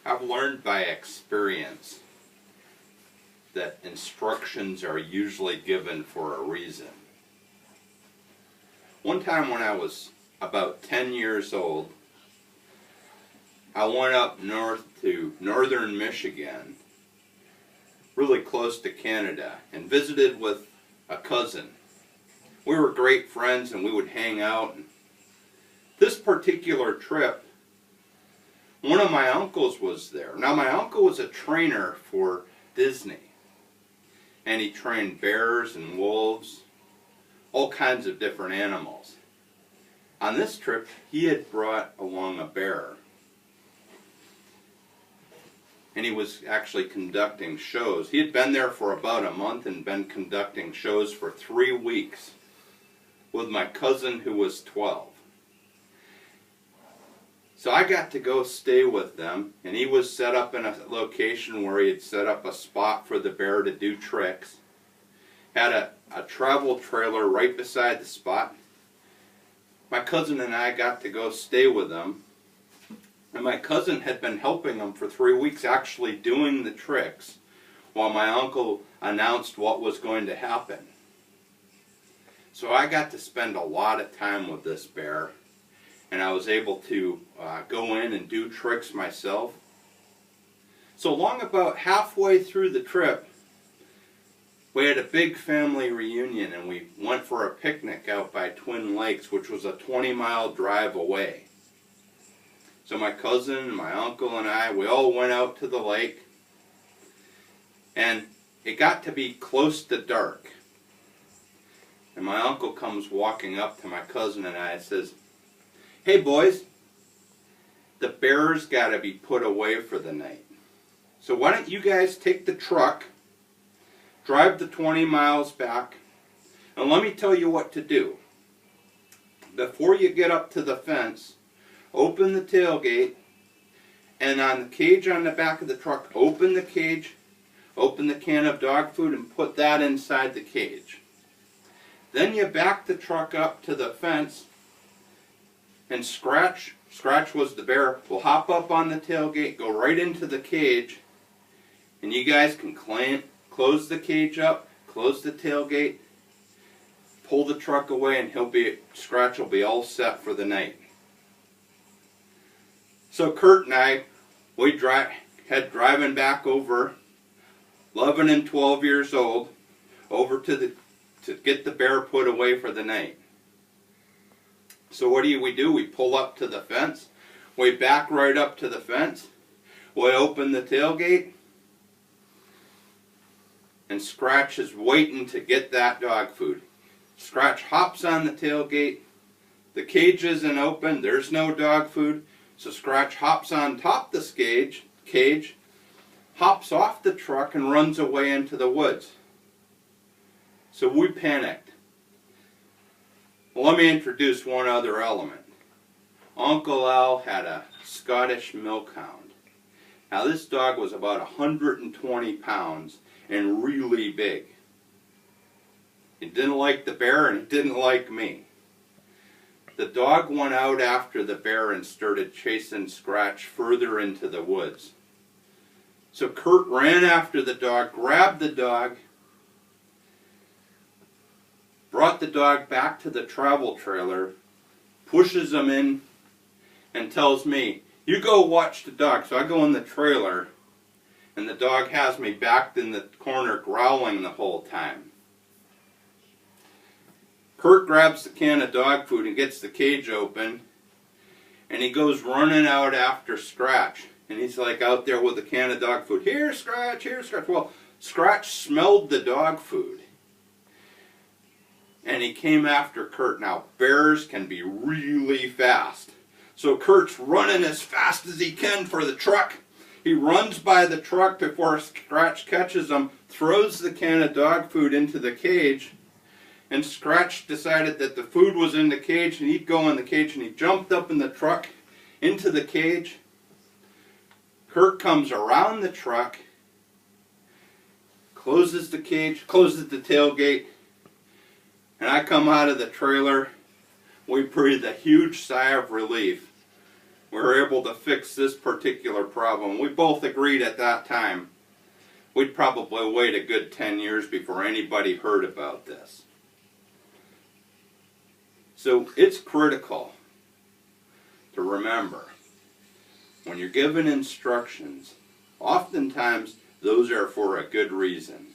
I've learned by experience that instructions are usually given for a reason. One time when I was about 10 years old, I went up north to northern Michigan, really close to Canada, and visited with a cousin. We were great friends and we would hang out. This particular trip, one of my uncles was there. Now my uncle was a trainer for Disney, and he trained bears and wolves, all kinds of different animals. On this trip, he had brought along a bear, and he was actually conducting shows. He had been there for about a month and been conducting shows for 3 weeks with my cousin who was 12. So I got to go stay with them, and he was set up in a location where he had set up a spot for the bear to do tricks. Had a travel trailer right beside the spot. My cousin and I got to go stay with them, and my cousin had been helping them for 3 weeks, actually doing the tricks, while my uncle announced what was going to happen. So I got to spend a lot of time with this bear, and I was able to go in and do tricks myself. So along about halfway through the trip, we had a big family reunion, and we went for a picnic out by Twin Lakes, which was a 20-mile drive away. So my cousin, my uncle, and I, we all went out to the lake, and it got to be close to dark. And my uncle comes walking up to my cousin and I and says, "Hey boys, the bear's got to be put away for the night. So why don't you guys take the truck, drive the 20 miles back, and let me tell you what to do. Before you get up to the fence, open the tailgate, and on the cage on the back of the truck, open the cage, open the can of dog food, and put that inside the cage. Then you back the truck up to the fence, and Scratch was the bear, will hop up on the tailgate, go right into the cage, and you guys can close the cage up, close the tailgate, pull the truck away, and Scratch will be all set for the night." So Kurt and I, we had driving back over, 11 and 12 years old, over to get the bear put away for the night. So what do? We pull up to the fence, we back right up to the fence, we open the tailgate, and Scratch is waiting to get that dog food. Scratch hops on the tailgate, the cage isn't open, there's no dog food, so Scratch hops on top of the cage, hops off the truck, and runs away into the woods. So we panicked. Well, let me introduce one other element. Uncle Al had a Scottish Milkhound. Now this dog was about 120 pounds and really big. He didn't like the bear and he didn't like me. The dog went out after the bear and started chasing Scratch further into the woods. So Kurt ran after the dog, grabbed the dog, brought the dog back to the travel trailer, pushes him in, and tells me, "You go watch the dog." So I go in the trailer, and the dog has me backed in the corner growling the whole time. Kurt grabs the can of dog food and gets the cage open, and he goes running out after Scratch. And he's like out there with a can of dog food. "Here, Scratch, here, Scratch." Well, Scratch smelled the dog food, and he came after Kurt. Now, bears can be really fast. So Kurt's running as fast as he can for the truck. He runs by the truck before Scratch catches him, throws the can of dog food into the cage, and Scratch decided that the food was in the cage and he'd go in the cage, and he jumped up in the truck into the cage. Kurt comes around the truck, closes the cage, closes the tailgate, and I come out of the trailer. We breathe a huge sigh of relief. we were able to fix this particular problem. We both agreed at that time we'd probably wait a good 10 years before anybody heard about this. So it's critical to remember, when you're given instructions, oftentimes those are for a good reason.